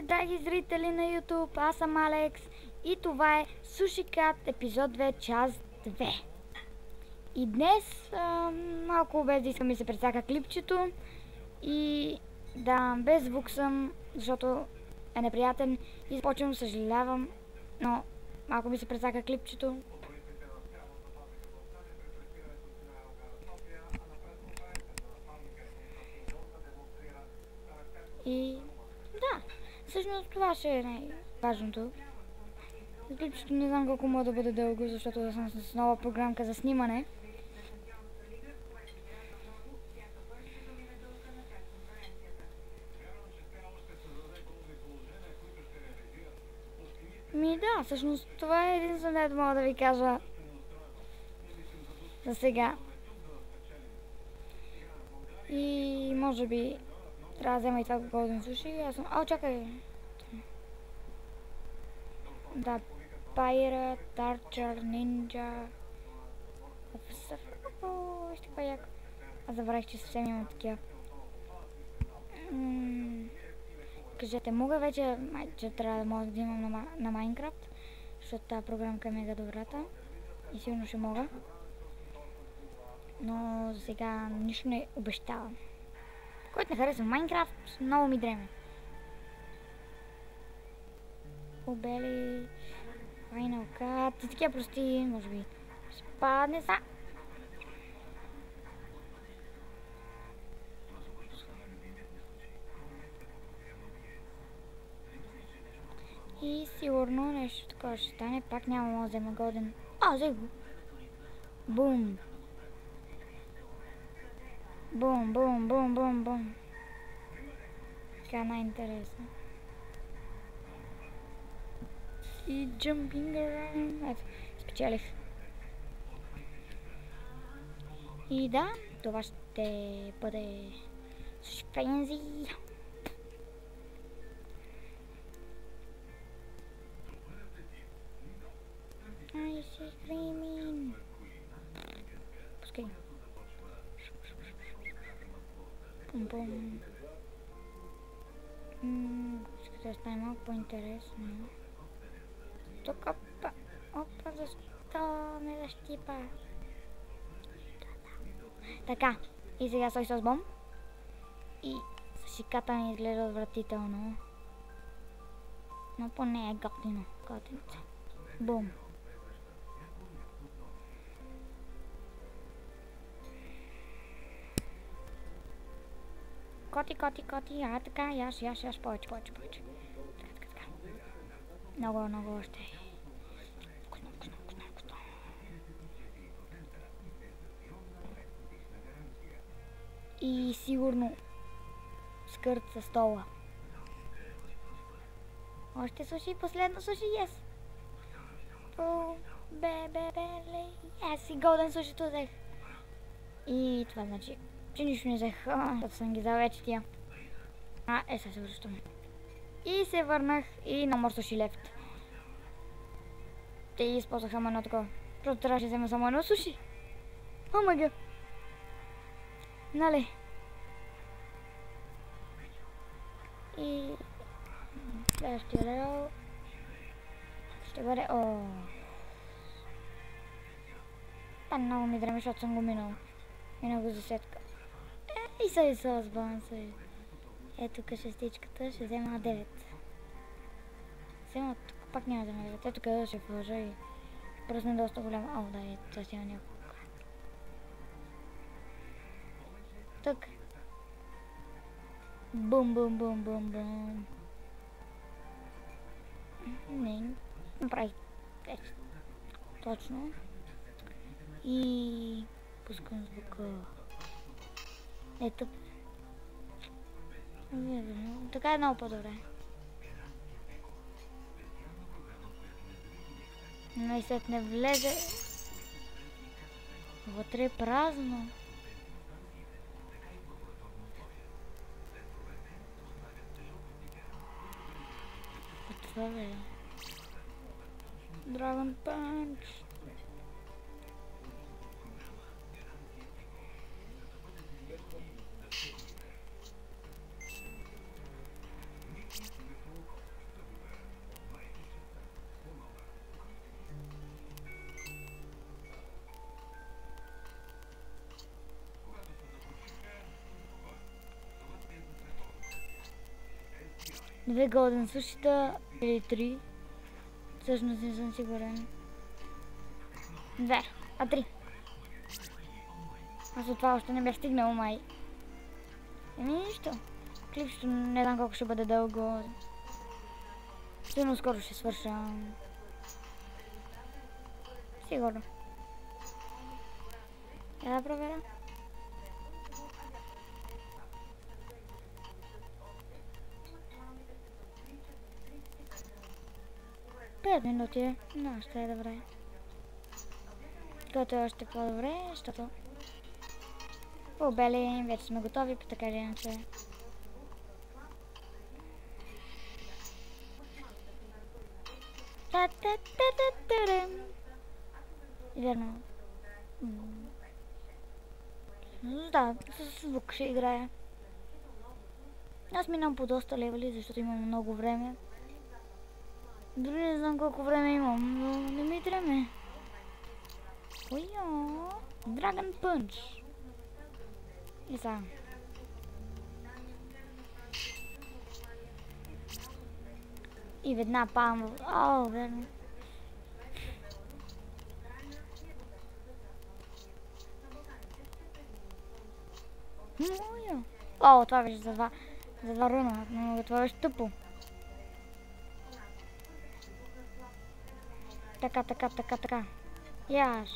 драги зрители на YouTube, аз съм Алекс и това е Sushi Cat епизод 2, част 2. И днес малко без да искам ми се прецака клипчето и да, без звук съм, защото е неприятен и започвам съжалявам, но малко ми се прецака клипчето. И да, всъщност това ще е най-важното. Клипчето не знам колко мога да бъде дълго, защото съм с нова програмка за снимане. Да, всъщност това е единственото мога да ви кажа за сега. И може би трябва да взема и това Golden Sushi. Аз съм... чакай! Да, Pirate, Archer, Ninja, Officer. Вижте какво яко. Аз забравих, че съвсем имам такива. Кажете, мога вече, че трябва да мога да имам на Майнкрафт, защото тази програмка е мега добрата и сигурно ще мога. Но за сега нищо не обещавам. Който не харесва Майнкрафт, много ми дреме. Обели, Final Cut и такива прости, може би спадне са. И сигурно нещо такова ще стане, пак няма да взема Golden. Взех го! Бум! Бум, бум, бум, бум, бум. Така най-интересно. И jumping around. Ето, спечелих. И да, това ще бъде Sushi Frenzy. I see screaming. Пускай. Бум-бум. Искате да стане малко по-интересно. Тук опа, защо ме защипа? Така, и сега сой с бомб. И сушиката ми изглежда отвратително. Но поне е готино. Готинце. Бум. Коти, така, яш, повече. Така. Много още. Вкусно. И сигурно скърт със стола. Още суши, последно суши, yes! Бебеле, аз и Golden Sushi взех. И това значи, че нищо не взех, защото съм ги взел вече тия. Сега се връщам. И се върнах и на More Sushi Left. Те използвах само едно такова. Просто трябваше да взема само едно суши. Омага! Нали? И следващия левел ще бъде... много ми дреме, защото съм го минал. Минал го за сетка. И се изсъзвам се. Ето тук шестичката, ще взема 9. Взема тук, пак няма да взема 9. Ето къде ще вложа и просто не доста голяма. Да, ето сега няколко. Тук. Бум. Не, направих точно. И пускам звука. Ето. Така е много по-добре. Но и след не влезе вътре е празно. Това бе. Dragon Punch. 2 голден сушита или 3. Всъщност не съм сигурен. 2, 3. Аз от това още не бях стигнал, май. Нищо. Клипчето не знам колко ще бъде дълго. Сигурно скоро ще свърша. Сигурно. Я да проверя. Пет минути. Но, ще е добре. Което е още по-добре, защото по-бели вече сме готови, така или иначе. Верно. Да, с звук ще играя. Аз минам по доста левели, защото имам много време. Дори не знам колко време имам, но не ми треме. Ойо, Dragon Punch. И сега. И веднага падам. О, верно. О, това беше за два руна, но това беше тъпо. Така. Яш,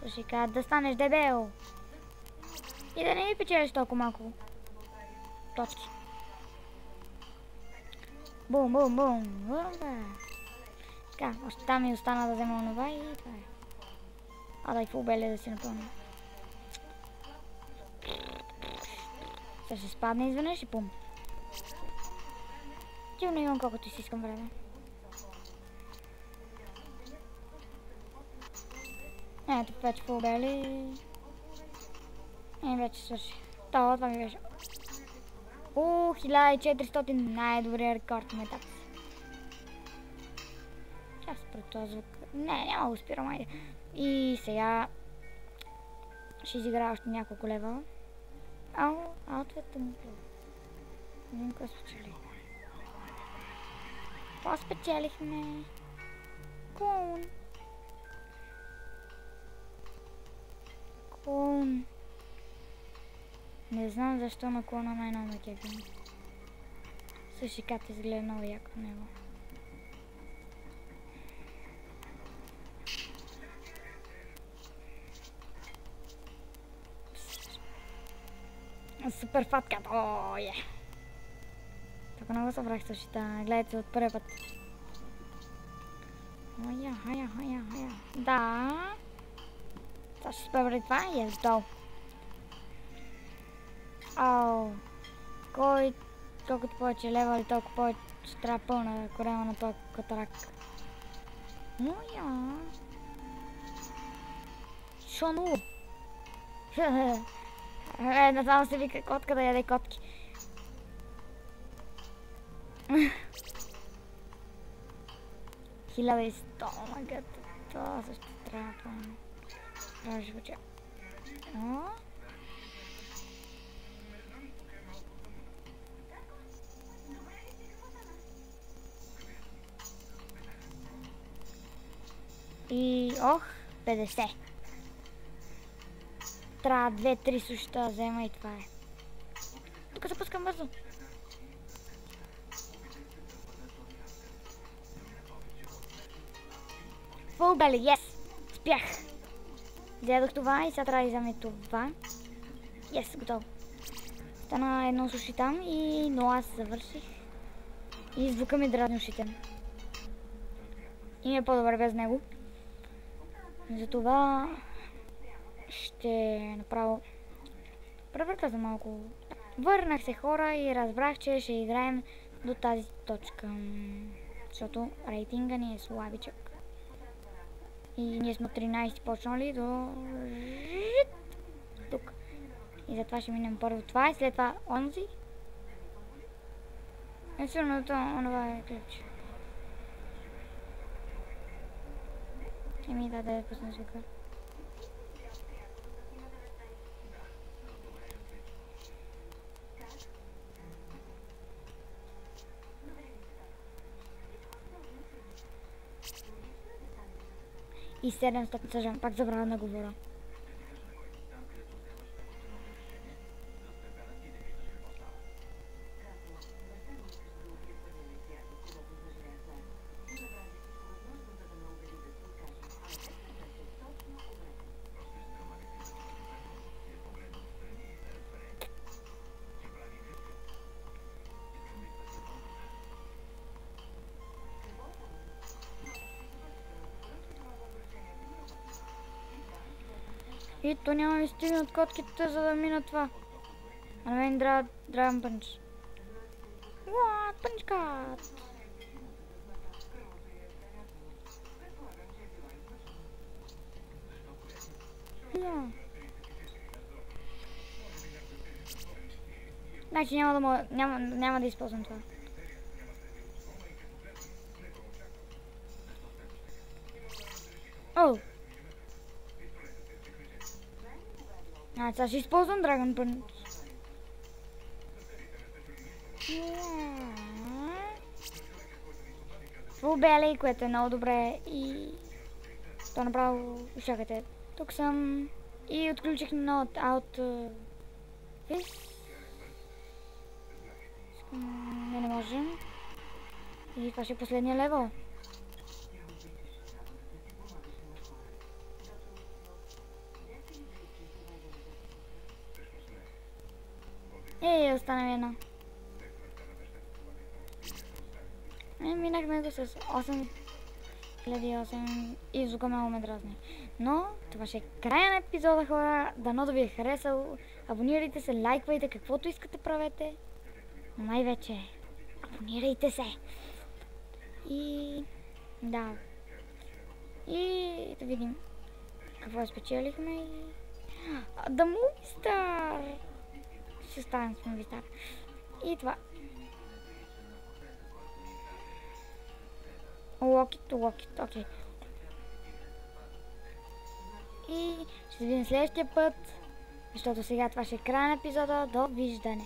Сушика, да станеш дебел. И да не ми печелиш толкова малко точки. Бум. Така, още там ми остана да взема онова и това е. Дай фулбеле да си напълня. Ще се спадне изведнъж и пум. Дивно имам колкото си искам време. Ето вече фулбели. Вече свърши. Това ми беше. 1400, най-добрия рекорд на етап. Сейчас про този звук. Няма го спирам, айде. И сега ще изиграя още няколко левела. Аутфитът ми плюва. Не знам кой спечели. Какво спечелихме? Клоун. Не знам защо на клона най-много ме кефи. Сушиката изгледа много яко в него. Супер фатката, Така много събрах сушита, гледайте от първи път. Хая. Да. Сега ще спя преди това и е готово. Колкото повече левали, толкова повече ще трябва пълна корема на този катарак. Шону! Една само се вика котка да яде котки. Хиляда и 100, магът. Това също трябва пълно. Трябва живоче. И 50. Трябва 2-3 сушита да взема и това е. Тук се пускам бързо. Фулбели, yes! Спях! Взедох това и сега трябва да вземе това. Yes, готово. Стана едно суши там но аз завърших. И звука ми дразни ушите. И ми е по-добре без него. Затова ще направо превърта за малко. Върнах се, хора, и разбрах, че ще играем до тази точка. Защото рейтинга ни е слабичък. И ние сме 13 почнали до тук. И затова ще минем първо това и след това онзи. Сигурно това е ключ. Да пусна звука. и 700, съжалявам, пак забравя да говоря. И то няма ми стигнат котките, за да мина това. А на мен Dragon Punch. What? Punch cut! Yeah. Значи няма да използвам това. О! Сега ще използвам Dragon Punch. Full Belly, което е много добре и... То направо... Чакайте. Тук съм... И отключих Not Out... This. Не можем. И това ще е последния левел. Остана ми една. Минахме го с 8008 и звука много ме дразни. Но това ще е края на епизода, хора. Дано да ви е харесал. Абонирайте се, лайквайте, каквото искате правете. Но най-вече абонирайте се. И... да. И да видим какво спечелихме. Да Movie Star! Ще ставим с Movie Star. И това. Локит, окей. И ще се видим следващия път, защото сега това ще е край на епизода. Довиждане!